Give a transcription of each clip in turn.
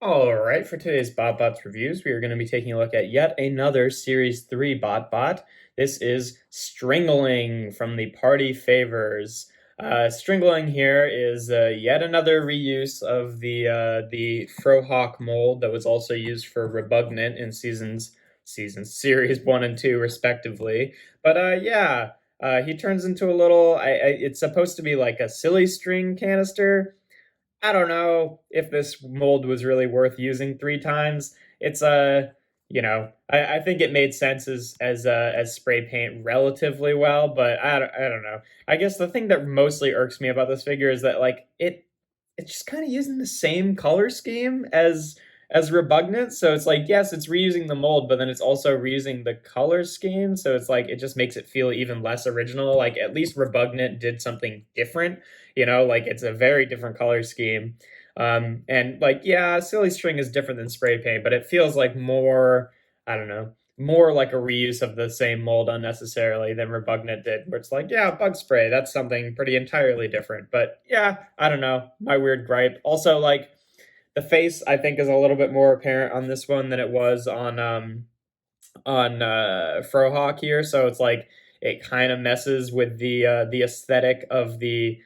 All right, for today's BotBots reviews, we are going to be taking a look at yet another Series 3 BotBot. This is Stringaling from the Party Favors. Stringaling here is yet another reuse of the Frohawk mold that was also used for Rebugnant in seasons Series 1 and 2 respectively. But yeah, he turns into a little, it's supposed to be like a silly string canister. I don't know if this mold was really worth using 3 times. It's I think it made sense as spray paint relatively well, but I don't know. I guess the thing that mostly irks me about this figure is that like it's just kind of using the same color scheme as Rebugnant. So it's like, yes, it's reusing the mold, but then it's also reusing the color scheme. So it's like it just makes it feel even less original. Like at least Rebugnant did something different, like it's a very different color scheme. And like, yeah, Silly String is different than spray paint, but it feels like more, I don't know, more like a reuse of the same mold unnecessarily than Rebugnant did, where it's like, yeah, bug spray, that's something pretty entirely different. But yeah, I don't know, my weird gripe. Also, like, the face I think is a little bit more apparent on this one than it was on Frohawk here, so it's like it kind of messes with the aesthetic of the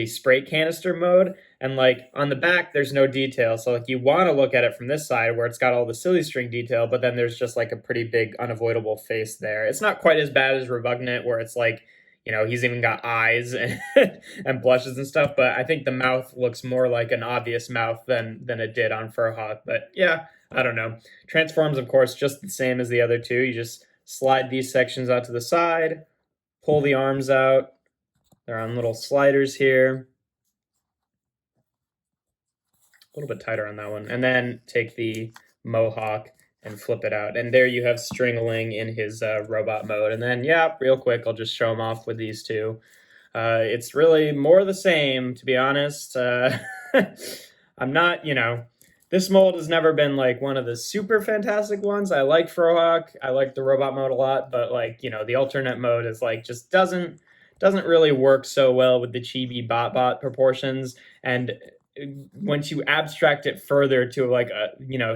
spray canister mode. And like on the back, there's no detail, so like you want to look at it from this side where it's got all the silly string detail, but then there's just like a pretty big unavoidable face there. It's not quite as bad as Rebugnant, where it's like he's even got eyes and, and blushes and stuff. But I think the mouth looks more like an obvious mouth than it did on Furhawk. But yeah, I don't know. Transforms, of course, just the same as the other two. You just slide these sections out to the side, pull the arms out. They're on little sliders here. A little bit tighter on that one. And then take the Mohawk and flip it out. And there you have Stringaling in his robot mode. And then, yeah, real quick, I'll just show him off with these two. It's really more the same, to be honest. I'm not, this mold has never been like one of the super fantastic ones. I like Frohawk. I like the robot mode a lot, but like, the alternate mode is like just doesn't really work so well with the chibi bot proportions. And once you abstract it further to like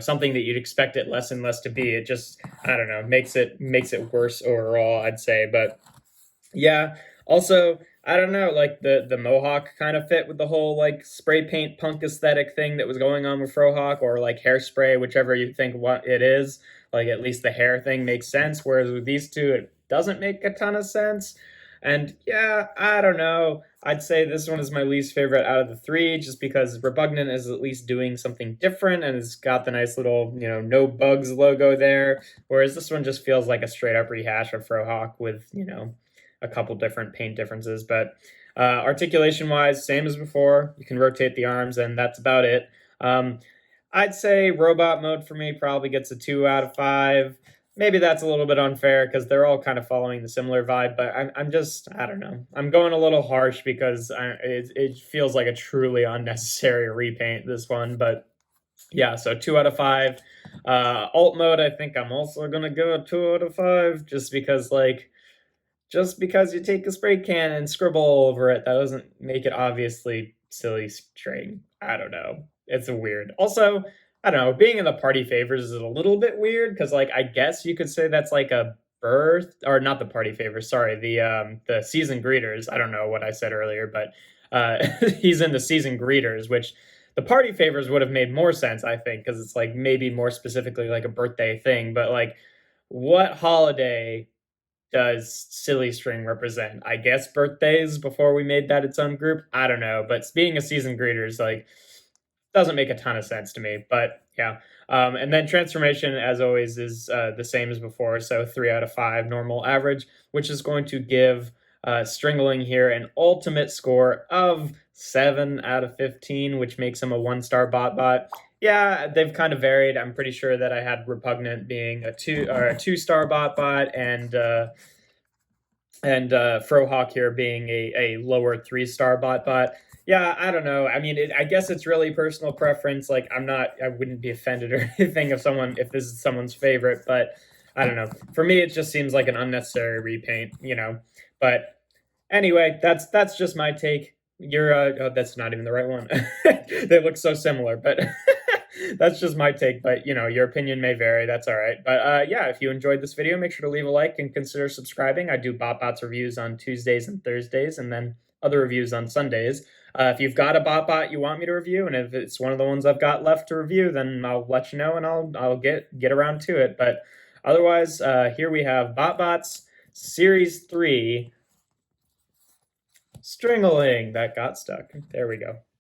something that you'd expect it less and less to be, it just, I don't know, makes it worse overall, I'd say. But yeah, also, I don't know, like the Mohawk kind of fit with the whole like spray paint punk aesthetic thing that was going on with Frohawk, or like hairspray, whichever you think what it is. Like at least the hair thing makes sense, whereas with these two it doesn't make a ton of sense. And yeah, I don't know. I'd say this one is my least favorite out of the three, just because Rebugnant is at least doing something different and it's got the nice little, no bugs logo there. Whereas this one just feels like a straight up rehash of Frohawk with, a couple different paint differences. But articulation wise, same as before. You can rotate the arms, and that's about it. I'd say robot mode for me probably gets a 2 out of 5. Maybe that's a little bit unfair because they're all kind of following the similar vibe, but I'm just, I don't know. I'm going a little harsh because it feels like a truly unnecessary repaint, this one. But yeah, so 2 out of 5. Alt mode, I think I'm also going to go a 2 out of 5 just because you take a spray can and scribble over it, that doesn't make it obviously silly string. I don't know. It's a weird. Also, I don't know. Being in the party favors is a little bit weird because, like, I guess you could say that's like a birth, or not the party favors. Sorry, the season greeters. I don't know what I said earlier, but he's in the season greeters, which the party favors would have made more sense, I think, because it's like maybe more specifically like a birthday thing. But like, what holiday does Silly String represent? I guess birthdays before we made that its own group. I don't know, but being a season greeter is like doesn't make a ton of sense to me. But yeah, and then transformation, as always, is the same as before. So 3 out of 5 normal average, which is going to give Stringling here an ultimate score of 7 out of 15, which makes him a 1-star bot. Yeah, they've kind of varied. I'm pretty sure that I had Repugnant being a 2-star bot, and Frohawk here being a lower 3-star bot. Yeah, I don't know. I mean, I guess it's really personal preference. Like, I wouldn't be offended or anything if this is someone's favorite, but I don't know. For me, it just seems like an unnecessary repaint. But anyway, that's just my take. You're oh, that's not even the right one. They look so similar, but That's just my take, but your opinion may vary. That's all right. But yeah, if you enjoyed this video, make sure to leave a like and consider subscribing. I do BotBots reviews on Tuesdays and Thursdays, and then other reviews on Sundays. If you've got a BotBot you want me to review, and if it's one of the ones I've got left to review, then I'll let you know, and I'll get around to it. But otherwise, here we have BotBots Series 3 Stringaling. That got stuck. There we go.